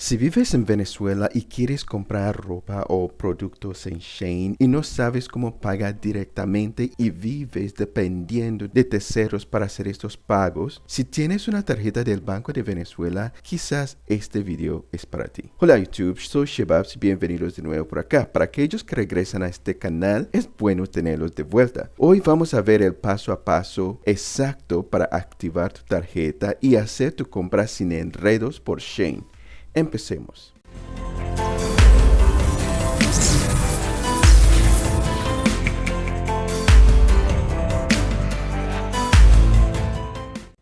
Si vives en Venezuela y quieres comprar ropa o productos en Shein y no sabes cómo pagar directamente y vives dependiendo de terceros para hacer estos pagos, si tienes una tarjeta del Banco de Venezuela, quizás este video es para ti. Hola YouTube, soy Shebabs y bienvenidos de nuevo por acá. Para aquellos que regresan a este canal, es bueno tenerlos de vuelta. Hoy vamos a ver el paso a paso exacto para activar tu tarjeta y hacer tu compra sin enredos por Shein. Empecemos.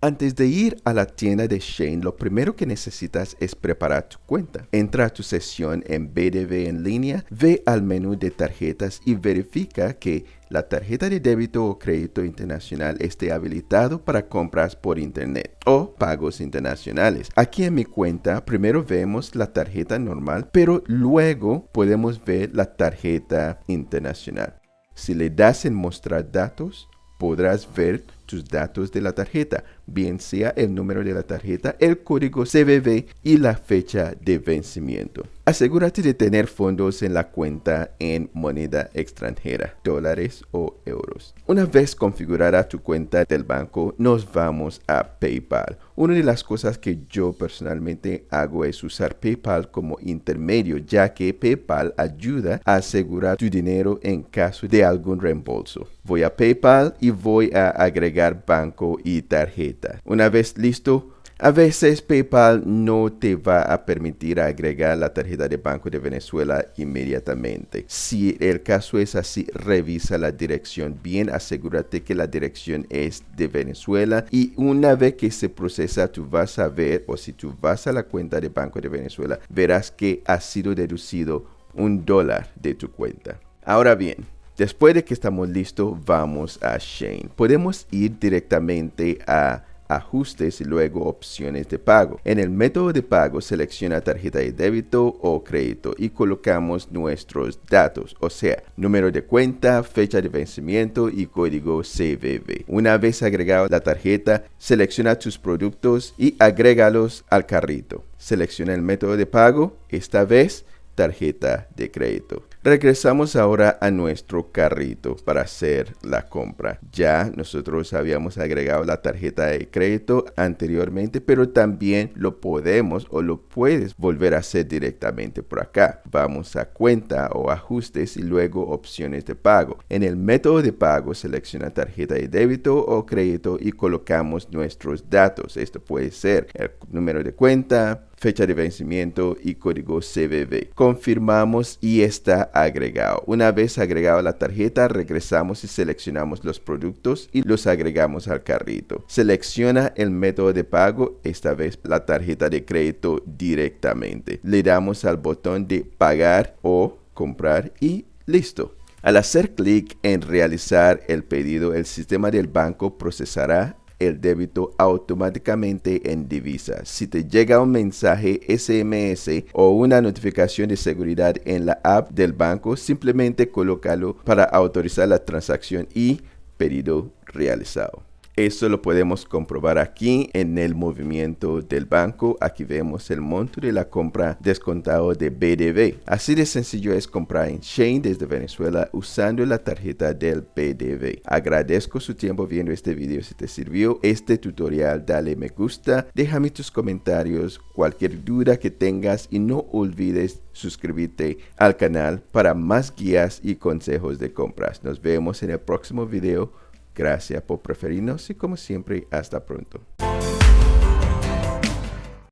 Antes de ir a la tienda de Shein, lo primero que necesitas es preparar tu cuenta. Entra a tu sesión en BDV en línea, ve al menú de tarjetas y verifica que la tarjeta de débito o crédito internacional esté habilitado para compras por internet o pagos internacionales. Aquí en mi cuenta, primero vemos la tarjeta normal, pero luego podemos ver la tarjeta internacional. Si le das en mostrar datos, podrás ver tus datos de la tarjeta, bien sea el número de la tarjeta, el código CVV y la fecha de vencimiento. Asegúrate de tener fondos en la cuenta en moneda extranjera, dólares o euros. Una vez configurada tu cuenta del banco, nos vamos a PayPal. Una de las cosas que yo personalmente hago es usar PayPal como intermedio, ya que PayPal ayuda a asegurar tu dinero en caso de algún reembolso. Voy a PayPal y voy a agregar banco y tarjeta. Una vez listo, a veces PayPal no te va a permitir agregar la tarjeta de Banco de Venezuela inmediatamente. Si el caso es así, revisa la dirección bien, asegúrate que la dirección es de Venezuela y una vez que se procesa, tú vas a ver, o si tú vas a la cuenta de Banco de Venezuela, verás que ha sido deducido $1 de tu cuenta. Ahora bien, después de que estamos listos, vamos a Shein. Podemos ir directamente a ajustes y luego opciones de pago. En el método de pago, selecciona tarjeta de débito o crédito y colocamos nuestros datos, o sea, número de cuenta, fecha de vencimiento y código CVV. Una vez agregado la tarjeta, selecciona tus productos y agrégalos al carrito. Selecciona el método de pago, esta vez tarjeta de crédito. Regresamos ahora a nuestro carrito para hacer la compra. Ya nosotros habíamos agregado la tarjeta de crédito anteriormente, pero también lo podemos o lo puedes volver a hacer directamente por acá. Vamos a cuenta o ajustes y luego opciones de pago. En el método de pago selecciona tarjeta de débito o crédito y colocamos nuestros datos. Esto puede ser el número de cuenta, fecha de vencimiento y código CVV. Confirmamos y está agregado. Una vez agregado la tarjeta, regresamos y seleccionamos los productos y los agregamos al carrito. Selecciona el método de pago, esta vez la tarjeta de crédito directamente. Le damos al botón de pagar o comprar y listo. Al hacer clic en realizar el pedido, el sistema del banco procesará el débito automáticamente en divisa. Si te llega un mensaje SMS o una notificación de seguridad en la app del banco, simplemente colócalo para autorizar la transacción y pedido realizado. Esto lo podemos comprobar aquí en el movimiento del banco. Aquí vemos el monto de la compra descontado de BDV. Así de sencillo es comprar en Shein desde Venezuela usando la tarjeta del BDV. Agradezco su tiempo viendo este video. Si te sirvió este tutorial, dale me gusta, déjame tus comentarios, cualquier duda que tengas y no olvides suscribirte al canal para más guías y consejos de compras. Nos vemos en el próximo video. Gracias por preferirnos y como siempre, hasta pronto.